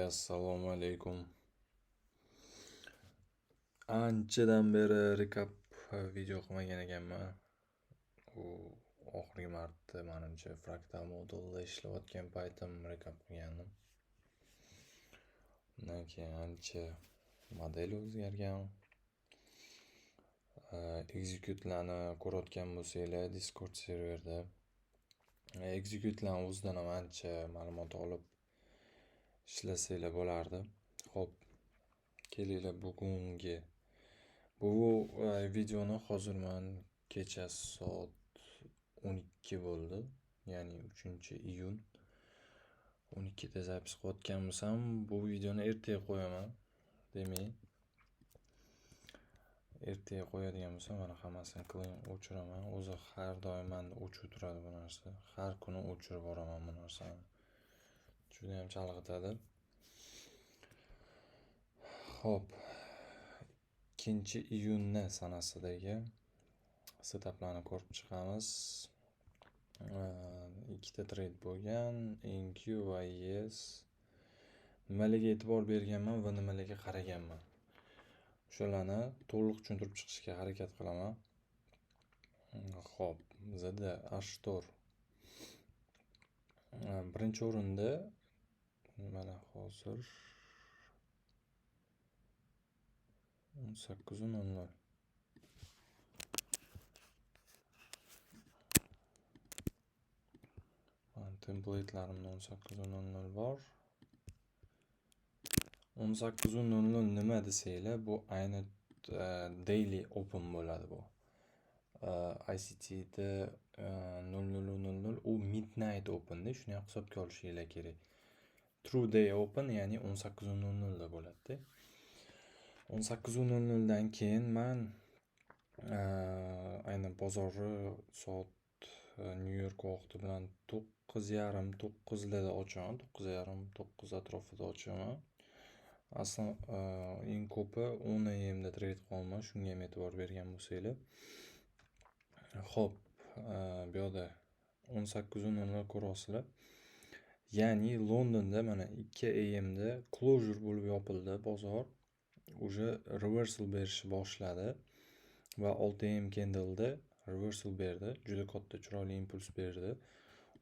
Assalomu alaykum. Anchadan beri recap video qilmagan ekanman. U oxirgi marta menimcha Fractal modulda ishlayotgan paytim recap qilgandim. Undan keyin ancha model o'zgargan. Execute'larni ko'rayotgan bo'lsanglar Discord serverda execute'larni o'zidan ham ancha ma'lumot olib ishlasanglar bo'lardi. Xo'p, kelinglar bugungi bu videoni hozir men kechasi soat 12 bo'ldi, ya'ni 3-iyun 12 da zapis qilayotgan bo'lsam, bu videoni ertaga qo'yaman. Demak, ertaga qo'yadigan bo'lsam, mana hammasini clean o'chiraman. O'zi har doim menda o'chib turadi bu narsa. Har kuni o'chirib boraman bu narsani. Juda ham chalg'itadi. Xo'p, 2-iyunni sanasidagi setaplarni ko'rib chiqamiz. Ikkita trade bo'lgan, NQ va ES. Nimalarga e'tibor berganman va nimalarga qaraganman, o'shalarni to'liq tushuntirib chiqishga harakat qilaman. Xo'p, bizda Ashtor birinchi o'rinda, mana hozir 18:00. Template'larimda 18:00 bor. 18:00 nima desanglar, bu ayni daily open bo'ladi bu. ICT'da 00:00 u midnight open'da, shuni ham hisobga olishingiz kerak. True day open, ya'ni 18:00 da bo'ladi. 18:00 dan keyin men ayni bozorni soat New York vaqti bilan 9:30-9 larda ochaman. 9:30-9 atrofida ochaman. Aslan eng ko'pi 10 AM da trade qilaman, shunga ham e'tibor bergan bo'lsanglar. Xo'p, bu yerda 18:00 ko'rasizlar. Ya'ni Londonda mana 2 AM da closure bo'lib yopildi bozor. Уже reversal berishni boshladi va 6 AM candle'da reversal berdi. Juda katta chiroyli impuls berdi.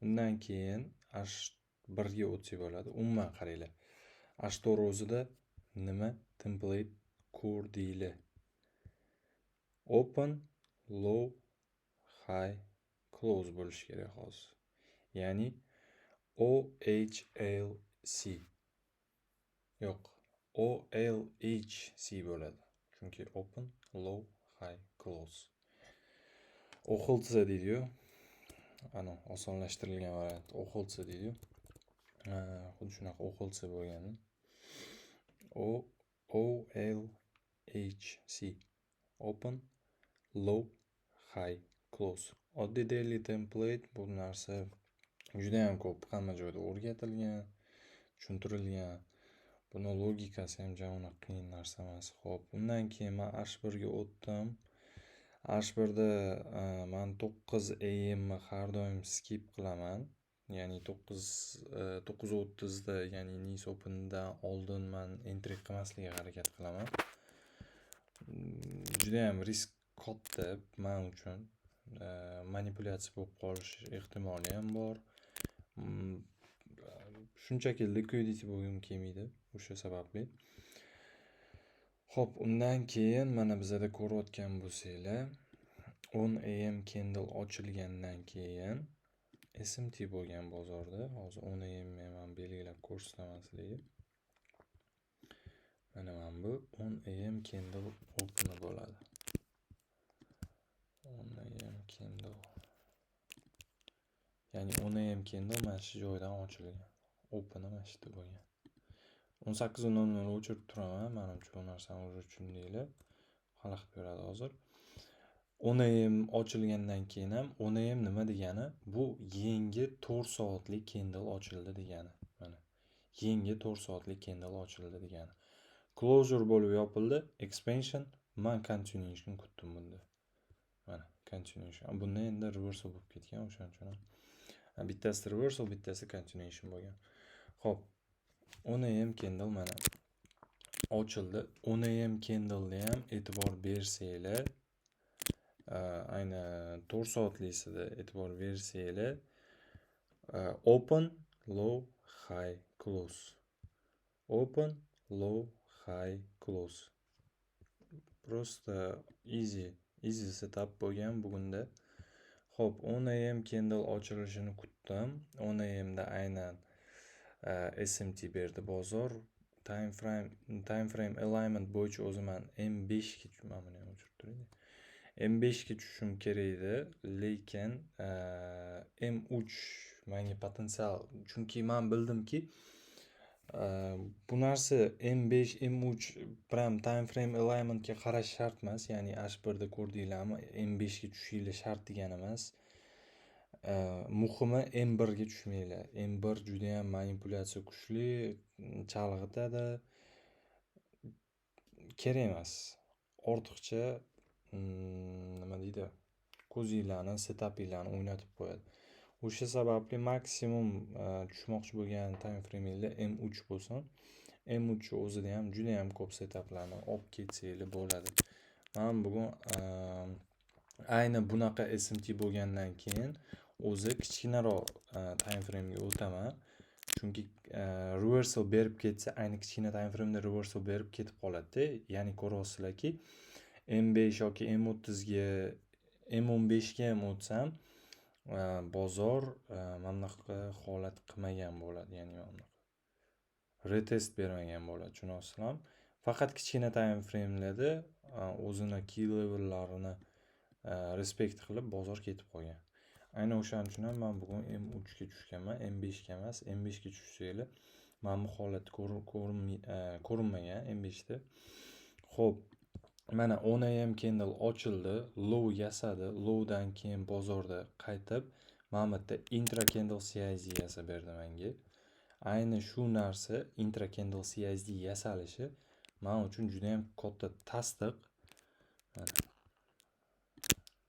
Undan keyin H1 ga o'tsak bo'ladi. Umuman qaranglar. H4 o'zida nima template ko'rdinglar? Open, low, high, close bo'lishi kerak hozir. Ya'ni OHLC. Yo'q, OLHC bo'ladi. Chunki open, low, high, close. OHLC deydi-yu. Ana, osonlashtirilgan variant OHLC deydi-yu. Xuddi shunaqa OHLC bo'lgani. OLHC. Open, low, high, close. Oddiy daily template bu narsa juda ham ko'p, hamma joyda o'rgatilgan, tushuntirilgan. Buni logikasi ham javob qiyin narsa emas. Xo'p, undan keyin men H1 ga o'tdim. H1 da men 9 AM ni har doim skip qilaman. Ya'ni 9:30 da, ya'ni Nice Open'dan oldin men entry qilmaslikka harakat qilaman. Juda ham risk katta men uchun. Manipulyatsiya bo'lib qolish ehtimoli ham bor. Shunchaki liquidity bo'lgim kelmaydi o'sha sababli. Xo'p, undan keyin mana bizda ko'rayotgan bo'lsanglar, 10 AM candle ochilgandan keyin SMT bo'lgan bozorda. Hozir 10 AM ni ham belgilab ko'rsataman sizlarga. Mana bu 10 AM candle open bo'ladi. 10 AM candle. Ya'ni 10 AM candle mana shu joydan ochilgan. Open mana shu yerda bo'lgan. 18:00 o'chirib turaman. Menimcha bu narsani o'zi tushundinglar. Xalaqit beradi hozir. 10 AM ochilgandan keyin ham 10 AM nima degani? Bu yangi 4 soatlik candle ochildi degani. Mana yangi 4 soatlik candle ochildi degani. Closure bo'lib yopildi, expansion, men continuation kutdim bunda. Mana continuation. Bunda endi reversal bo'lib ketgan, o'shaning uchun. Bittasi reversal, bittasi continuation bo'lgan. Xo'p, 10am candle mana ochildi. 10am candleni ham e'tibor bersanglar, ayni 4 soatlisida e'tibor bersanglar, open, low, high, close. Open, low, high, close. Просто easy setup bo'lgan bugunda. Xo'p, 10am candle ochilishini kutdim. 10amda aynan SMT berdi bozor. Time frame alignment bo'yicha o'zi men M5 ga M5 ga tushishim kerak edi, lekin M3 menga potensial, chunki men bildimki bu narsa M5, M3 prime time frame alignment ga qarash shart emas, ya'ni H1 da ko'rdinglarmi, M5 ga tushinglar shart degani emas. Muhimi M1 ga tushmanglar. M1 juda ham manipulyatsiya kuchli, chalg'itadi. Kerak emas. Ortiqcha nima deydi? Ko'zinglarni, setapinglarni o'ynatib qo'yadi. O'sha sababli maksimum tushmoqchi bo'lgan time frameinglar M3 bo'lsin. M3 o'zida ham juda ham ko'p setaplarni olib ketsanglar bo'ladi. Men bugun ayni bunaqa SMT bo'lgandan keyin o'zi kichkinaroq time frame ga o'taman. Chunki reversal berib ketsa, ayni kichkina time frame da reversal berib ketib qoladi-da. Ya'ni ko'ryapsizlarki, M5 yoki M30 ga, M15 ga ham o'tsam, bozor mana bunaqa holat qilmagan bo'ladi, ya'ni mana bunaqa retest bermagan bo'ladi, tushunasizlarmi? Faqat kichkina time framelarda o'zini key levellarini respekt qilib bozor ketib qolgan. Aynan o'shaning uchun ham men bugun M3 ga tushganman, M5 ga emas. M5 ga tushsanglar, mana bu holat ko'rinmagan M5 da. Xo'p, mana 10am candle ochildi, low yasadi. Lowdan keyin bozorda qaytib mana bu yerda intra candle CIZ yasab berdi menga. Ayni shu narsa intra candle CIZ yasalishi men uchun juda ham katta tasdiq.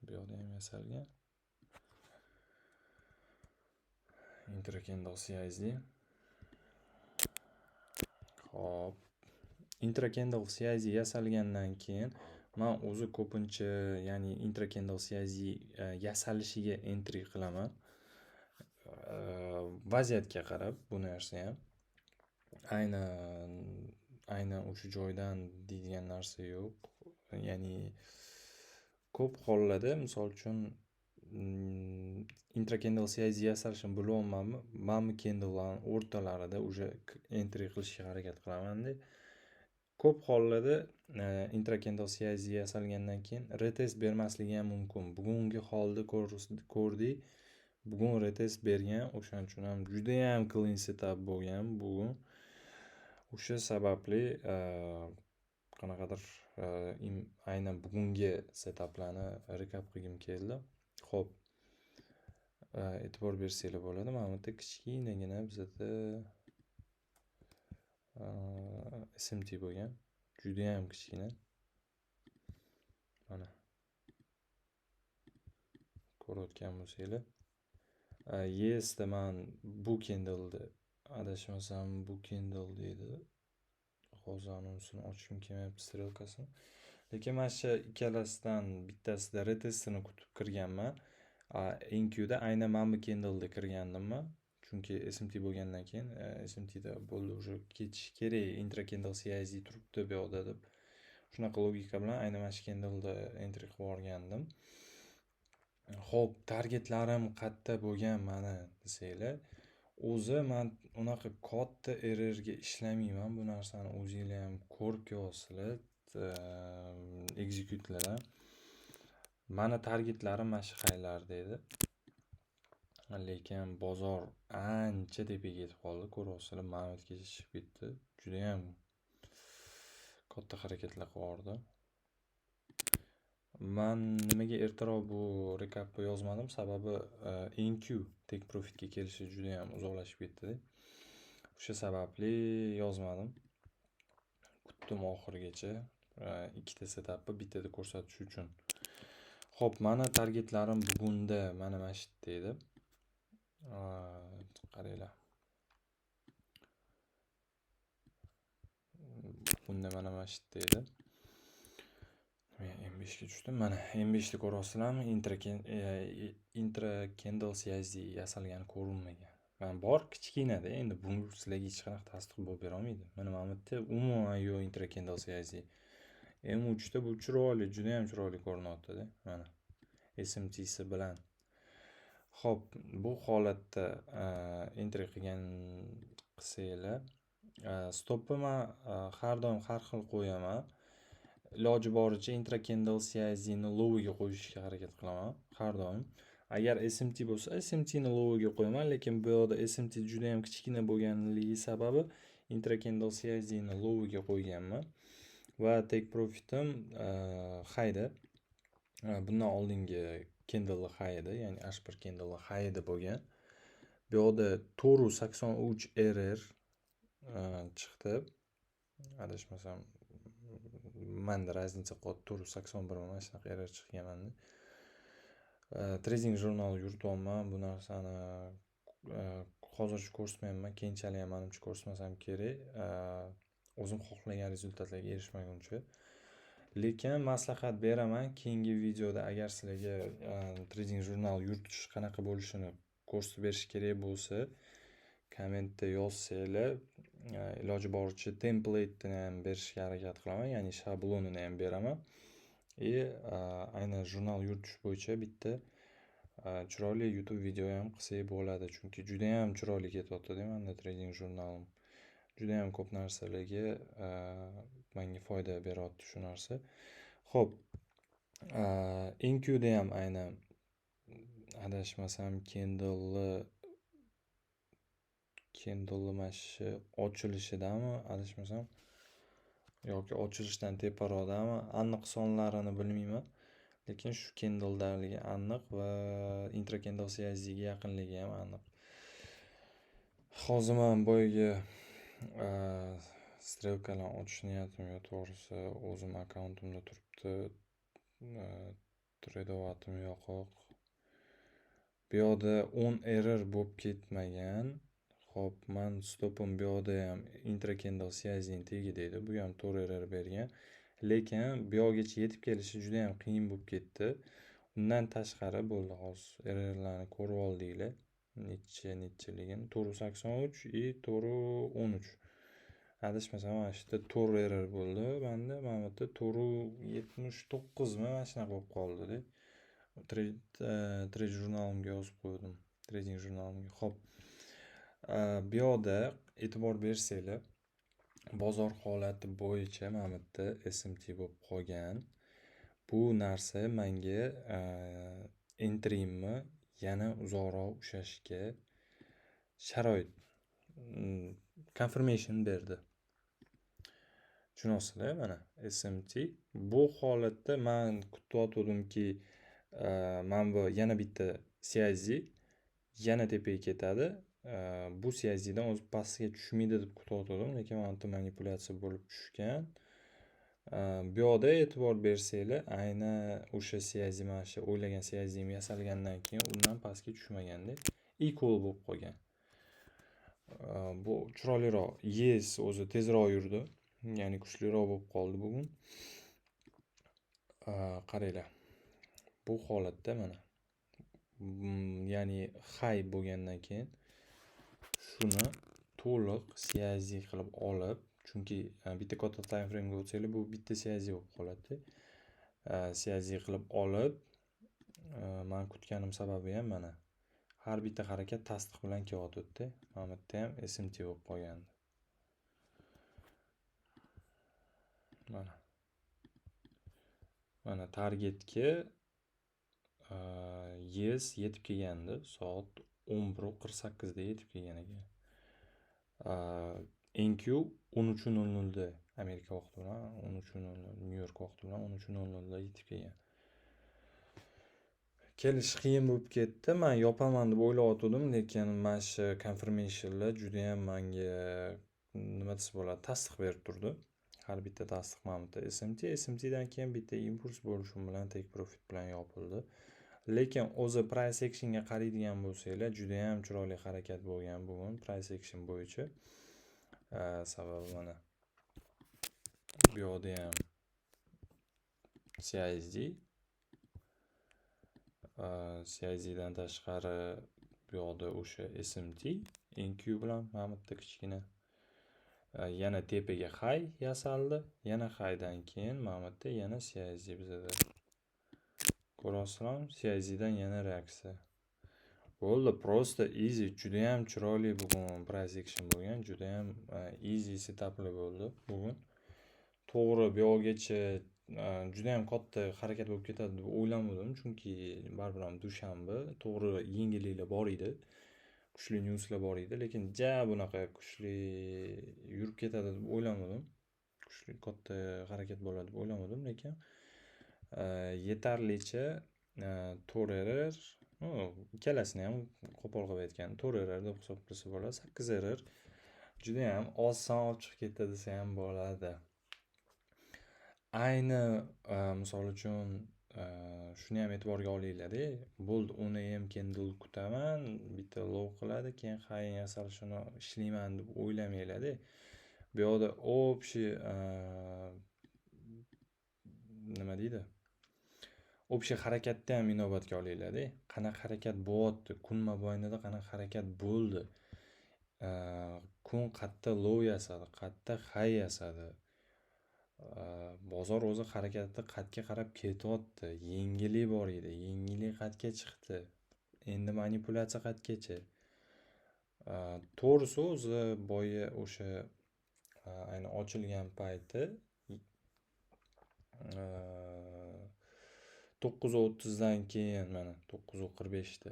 Bu yerda ham yasalgan. Intra candle CIZ. Xo'p, intra candle CIZ yasalgandan keyin men o'zi ko'pincha, ya'ni intra candle CIZ yasalishiga entry qilaman. Vaziyatga qarab bu narsa ham. Aynan o'sha joydan deydigan narsa yo'q. Ya'ni ko'p hollarda, misol uchun, intra candle CIZ yasalishini bilyapmanmi, mana bu candlelarning o'rtalarida o'sha entry qilishga harakat qilaman-da. Ko'p hollarda intra candle CIZ yasalgandan keyin retest bermasligi ham mumkin. Bugungi holda ko'rdik, bugun retest bergan, o'shaning uchun ham juda ham clean setup bo'lgan bugun. O'sha sababli qanaqadir aynan bugungi setaplarni recap qilgim keldi. Xo'p, e'tibor bersanglar bo'ladi. Mana bu yerda kichkinagina bizda SMT bo'lgan. Juda ham kichkina. Mana ko'rayotgan bo'lsanglar. Yesda men bu candleni adashmasam bu candle deydi. Hozir unisini ochishim kelmayapti strelkasini. Lekin men shu ikkalasidan bittasida retestini kutib kirganman. NQda aynan mana bu candleda kirgandimman. Chunki SMT bo'lgandan keyin SMTda bo'ldi, o'sha ketish kerak, intra candle CIZ turibdi bu yoqda deb. Shunaqa logika bilan aynan mana shu candleda entry qilib olgandim. Xo'p, targetlarim qayerda bo'lgan mani desanglar, o'zi men unaqa katta errorga ishlamayman. Bu narsani o'zingizlar ham ko'rib ko'ryapsizlar, execute'larda. Mani targetlarim mana shu haylarda edi. Lekin bozor ancha tepaga yetib qoldi, ko'ryapsizlar, mana bu yerga chiqib ketdi. Juda ham katta harakatlar qildi. Men nimaga ertaroq bu recapni yozmadim? Sababi NQ take profitga kelishi juda ham uzoqlashib ketdi. O'sha sababli yozmadim. Kutdim oxirigacha. Ikkita setapni bittada ko'rsatish uchun. Xo'p, meni targetlarim bugunda mana shu yerda edi. Qaranglar. Bunda mana shu yerda edi. Men M5 ga tushdim. Mana M5 ni ko'ryapsizlarmi? Intra Candle CSD yasalgani ko'rinmagan. Mana bor kichkinada, endi bu sizlarga hech qanaqa tasdiq bo'lib bera olmaydi. Mana bu yerda umuman yo'q Intra Candle CSD. M3 da bu chiroyli, juda ham chiroyli ko'rinyapti-da. Mana SMT'si bilan. Xo'p, bu holatda entry qilgan qilsanglar, stopni men har doim har xil qo'yaman. Iloji boricha Intra Candle CSD ni lowiga qo'yishga harakat qilaman har doim. Agar SMT bo'lsa, SMT ni lowiga qo'yaman, lekin bu yerda SMT juda ham kichkina bo'lganligi sababi Intra Candle CSD ni lowiga qo'yganman. Va take profitim highda. Bundan oldingi candle highda, ya'ni H1 candle highda bo'lgan. Bu yerda 483 error chiqdi. Adashmasam, menda raznica qoldi, 481 mana shunaqa error chiqqan menda. Trading jurnal yurityapman. Bu narsani hozircha ko'rsatmayman, keyinchalik ham menimcha ko'rsatmasam kerak. O'zim xohlagan rezultatlarga erishmaguncha. Lekin maslahat beraman, keyingi videoda agar sizlarga trading jurnal yuritish qanaqa bo'lishini ko'rsatib berish kerak bo'lsa, kommentda yozsanglar, iloji boricha template'ni ham berishga harakat qilaman, ya'ni shablonini ham beraman. Aynan jurnal yuritish bo'yicha bitta chiroyli YouTube video ham qilsak bo'ladi, chunki juda ham chiroyli ketyapti-da menda trading jurnalim. Juda ham ko'p narsalarga menga foyda beryapti shu narsa. Xo'p, NQda ham aynan adashmasam candle mana shu ochilishidami, adashmasam yoki ochilishdan teparoqdami, aniq sonlarini bilmayman. Lekin shu candledaligi aniq va Intra Candle CSD ga yaqinligi ham aniq. Hozir men boyagi strelkalarni ochish niyatim yo'q, to'g'risi o'zim akkauntimda turibdi. Tredavatim yo'q. Bu yerda 10 error bo'lib ketmagan. Xo'p, men stopim bu yerda ham Intra Candle CSD ni tagida edi. Bu ham 4 error bergan. Lekin bu yergacha yetib kelishi juda ham qiyin bo'lib ketdi. Undan tashqari bo'ldi hozir. Errorlarni ko'rib oldinglar. Nechaligini 483 и 413. Adashmasam mana shu yerda 4 error bo'ldi. Menda mana bu yerda 479 mi mana shunaqa bo'lib qoldi-da. Trade jurnalimga yozib qo'ydim. Trading jurnalimga. Xo'p. Bu yerda e'tibor bersanglar, bozor holati bo'yicha mana bu yerda SMT bo'lib qolgan. Bu narsa menga entry'imni yana uzoqroq ushashga sharoit confirmation berdi. Tushunasizlar, mana SMT. Bu holatda men kutyaptimki, men bu yana bitta CSD yana tepaga ketadi. Bu CSD dan o'zi pastga tushmaydi deb kutyaptim, lekin mana bu manipulyatsiya bo'lib tushgan. Bu yerda e'tibor bersanglar, aynan o'sha CSD mana shu o'ylagan CSD'm yasalgandan keyin undan pastga tushmaganda equal bo'lib qolgan. Bu chiroyliroq, yes o'zi tezroq yurdi. Ya'ni kuchliroq bo'lib qoldi bugun. Qaranglar. Bu holatda mana. Ya'ni high bo'lgandan keyin shuni to'liq CSD qilib olib, chunki bitta katta time frame ga o'tsanglar, bu bitta CSD bo'lib qoladi. CSD qilib olib, men kutganim sababi ham mana. Har bitta harakat tasdiq bilan kelyapti-da. Mana bu yerda ham SMT bo'lib qolgandi. Mana targetga yes yetib kelgandi. Soat 11:48 da yetib kelgan ekan. NQ 13:00 da Amerika vaqti bilan 13:00, New York vaqti bilan 13:00 da yetib kelgan. Kelish qiyin bo'lib ketdi. Men yopaman deb o'ylayotgandim, lekin mana shu confirmationlar juda ham menga nima desa bo'ladi, tasdiq berib turdi. Har bitta tasdiq mana bu SMT dan keyin bitta impuls bo'lishi bilan take profit bilan yopildi. Lekin o'zi price actionga qaraydigan bo'lsanglar, juda ham chiroyli harakat bo'lgan bugun price action bo'yicha. Sababi mana Bu yoqda ham CISD. CISDdan tashqari bu yoqda o'sha SMT, enq bilan mana bitta kichkina. Yana tepaga high yasaldi. Yana highdan keyin mana bitta yana CISD bizada. Ko'rasizlarmi? CISDdan yana reaksiya. Bo'ldi, prosta easy, juda ham chiroyli bugun price action bo'lgan, juda ham easy setupli bo'ldi bugun. To'g'ri, bu yoqgacha juda ham katta harakat bo'lib ketadi deb o'ylamadim, chunki baribir ham dushanba, to'g'ri yengilliklar bor edi. Kuchli newslar bor edi, lekin bunaqa kuchli yurib ketadi deb o'ylamadim. Kuchli katta harakat bo'ladi deb o'ylamadim, lekin yetarlicha to'rerer, ikkalasini ham qo'pol qilib aytgan, to'rerer deb hisoblasa bo'ladi. 8 erer juda ham oson olib chiqib ketdi desa ham bo'ladi. Ayni misol uchun shuni ham e'tiborga olinglar-da. Bo'ldi, uni ham candle kutaman, bitta low qiladi, keyin high yasalishini ishlayman deb o'ylamanglar-da. Bu yoqda общий nima deydi? Общий harakatni ham inobatga olinglar-da. Qanaqa harakat bo'lyapti? Kun mobaynida qanaqa harakat bo'ldi? Kun qayerda low yasadi, qayerda high yasadi? Bozor o'zi harakatda qayerga qarab ketyapti? Yengillik bor edi, yengillik qayerga chiqdi? Endi manipulyatsiya qayergacha? To'g'risi o'zi boya o'sha ayni ochilgan payti 9:30dan keyin mana 9:45da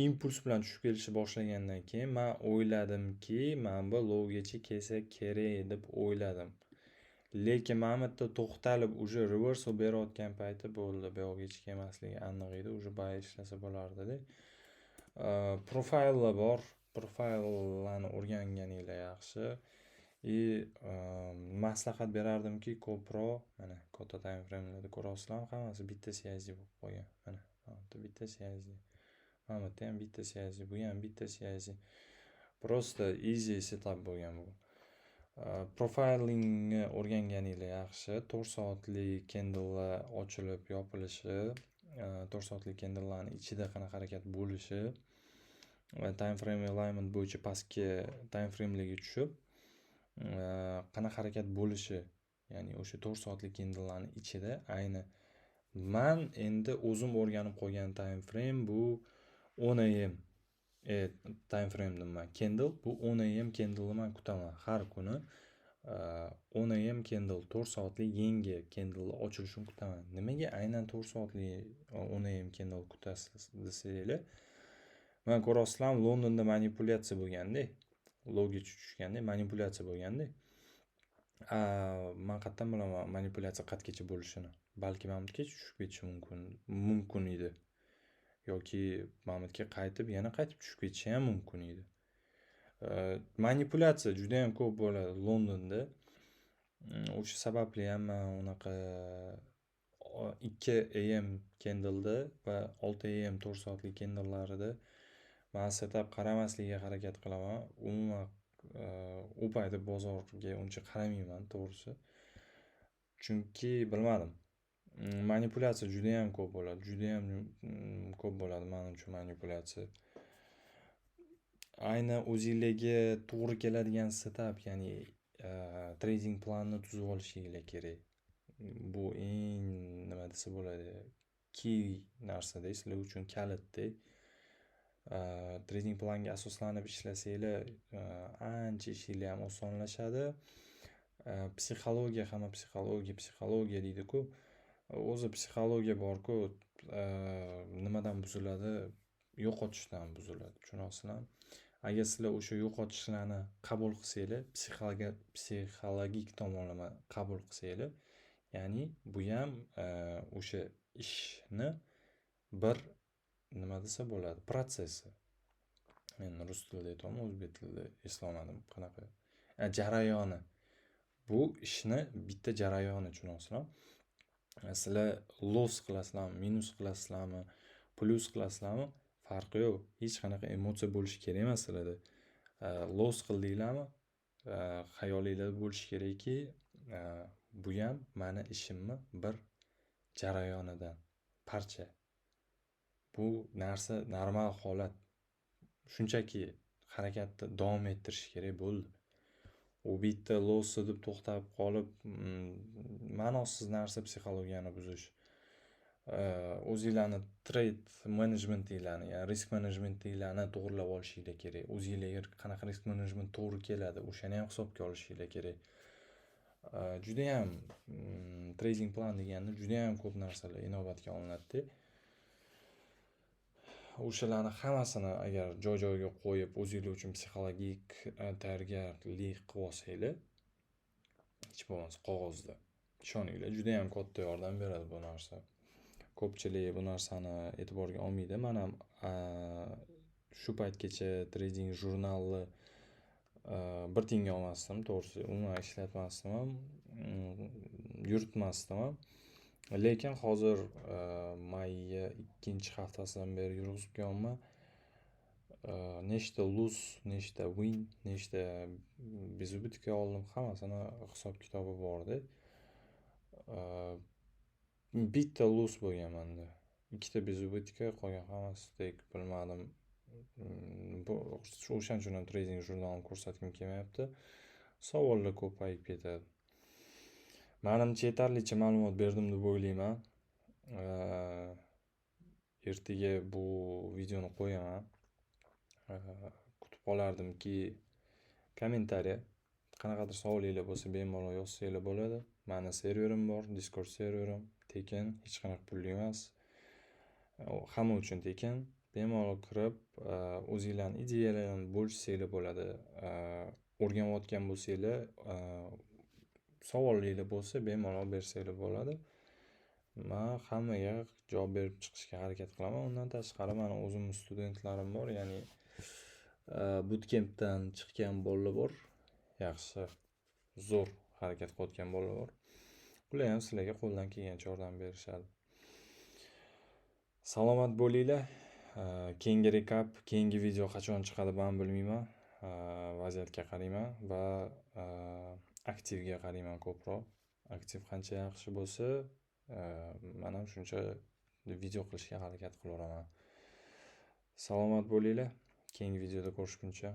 impuls bilan tushib kelishni boshlagandan keyin men o'yladimki, mana bu lowgacha kelsa kerak deb o'yladim. Lekin mana bu yerda to'xtalib уже reversal berayotgan payti bo'ldi, bu yoqgacha kelmasligi aniq edi, уже bay ishlasa bo'lardi-da. Profillar bor, profillarni o'rganganinglar yaxshi. Maslahat berardimki, ko'proq mana katta time frame'larda ko'rasizlar, hammasi bitta CISD bo'lib qolgan. Mana bu bitta CISD. Mana bu ham bitta CISD, bu ham bitta CISD. Prosta easy setup bo'lgan bu. Profilingni o'rganganinglar yaxshi. 4 soatlik candlelar ochilib yopilishi, 4 soatlik candlelarning ichida qanaqa harakat bo'lishi, time frame alignment bo'yicha pastki time frame'larga tushib qanaqa harakat bo'lishi, ya'ni o'sha 4 soatlik candlelarning ichida ayni men endi o'zim o'rganib qolgan time frame bu 10 am time frame deyman. Candle bu 10 am candle men kutaman har kuni. 10 am candle 4 soatlik yangi candle ochilishini kutaman. Nimaga aynan 4 soatlik 10 am candle kutasiz desanglar, men ko'rasizlarmi, Londonda manipulyatsiya bo'lganda, lowga tushganda manipulyatsiya bo'lganda, men qayerdan bilaman manipulyatsiya qayergacha bo'lishini? Balki mana bu yergacha tushib ketishi mumkin edi. Yoki mana bu yerga qaytib yana qaytib tushib ketishi ham mumkin edi. Manipulyatsiya juda ham ko'p bo'ladi Londonda. O'sha sababli ham men unaqa 2 am candleda va 6 am 4 soatlik candlelarida men setup qaramaslikka harakat qilaman. Umuman u paytda bozorga uncha qaramayman, to'g'risi. Chunki bilmadim. Manipulyatsiya juda ham ko'p bo'ladi. Juda ham ko'p bo'ladi menimcha manipulyatsiya. Ayni o'zingizga to'g'ri keladigan setup, ya'ni trading planni tuzib olishingiz kerak. Bu eng nima desa bo'ladi, key narsa-da, sizlar uchun kalitda. Trading planga asoslanib ishlasanglar, ancha ishinglar ham osonlashadi. Psixologiya, hamma psixologiya deydi-ku. O'zi psixologiya bor-ku, nimadan buziladi? Yo'qotishdan buziladi, tushunasizlarmi? Agar sizlar o'sha yo'qotishlarni qabul qilsanglar, psixologik tomonlama qabul qilsanglar, ya'ni bu ham o'sha ishni bir nima desa bo'ladi, protsessi. Men rus tilida aytaman, o'zbek tilida eslolmadim qanaqa. Jarayoni. Bu ishni bitta jarayoni, tushunasizlarmi? Sizlar loss qilasizlarmi, minus qilasizlarmi, plus qilasizlarmi? Farqi yo'q. Hech qanaqa emotsiya bo'lishi kerak emas sizlarda. Loss qildinglarmi? Xayolingizda bo'lishi kerakki, Buyam mani ishimni bir jarayonidan parcha. Bu narsa normal holat. Shunchaki harakatni davom ettirish kerak bo'ldi. U bitta lo'si deb to'xtab qolib, ma'nosiz narsa psixologiyani buzish. O'zinglarni trade menejmentinglarni, ya'ni risk menejmentinglarni to'g'rilab olishinglar kerak. O'zinglarga qanaqa risk menejment to'g'ri keladi, o'shani ham hisobga olishinglar kerak. Judayam trading plan deganda judayam ko'p narsalar inobatga olinadi. O'shalarni hammasini agar joy-joyiga qo'yib, o'zinglar uchun psixologik tayyorgarlik qilib olsanglar, hech bo'lmasa qog'ozda, ishoninglar, juda ham katta yordam beradi bu narsa. Ko'pchilik bu narsani e'tiborga olmaydi. Men ham shu paytgacha trading jurnalni bir tiyinga olmasdim, to'g'risi, umuman ishlatmasdim ham, yuritmasdim ham. Lekin hozir mayya 2-haftasidan beri yurg'izib kelyapman. Nechta lose, nechta win, nechta bezubitka oldim, hammasini hisob-kitobi bor-da. Bitta lose bo'lgan menda. 2ta bezubitka, qolgan hammasidek bilmadim. O'shaning uchun ham trading jurnalini ko'rsatgim kelmayapti. Savollar ko'payib ketadi. Menimcha yetarlicha ma'lumot berdim deb o'ylayman. Ertaga bu videoni qo'yaman. Kutib qolardimki, kommentariy qanaqadir savolinglar bo'lsa bemalol yozsanglar bo'ladi. Meni serverim bor, Discord serverim, tekin, hech qanaqa pulli emas. Hamma uchun tekin. Bemalol kirib, o'zinglarning ideyalaringizni bo'lishsanglar bo'ladi. O'rganayotgan bo'lsanglar, savolinglar bo'lsa bemalol bersanglar bo'ladi. Men hammaga javob berib chiqishga harakat qilaman. Undan tashqari meni o'zimning studentlarim bor, ya'ni bootcampdan chiqqan bolalar bor. Yaxshi, zo'r harakat qilayotgan bolalar bor. Ular ham sizlarga qo'ldan kelgancha yordam berishadi. Salomat bo'linglar. Keyingi rekap, keyingi video qachon chiqadi men bilmayman. Vaziyatga qarayman va aktivga qarayman ko'proq. Aktiv qancha yaxshi bo'lsa, men ham shuncha video qilishga harakat qilaman. Salomat bo'linglar. Keyingi videoda ko'rishguncha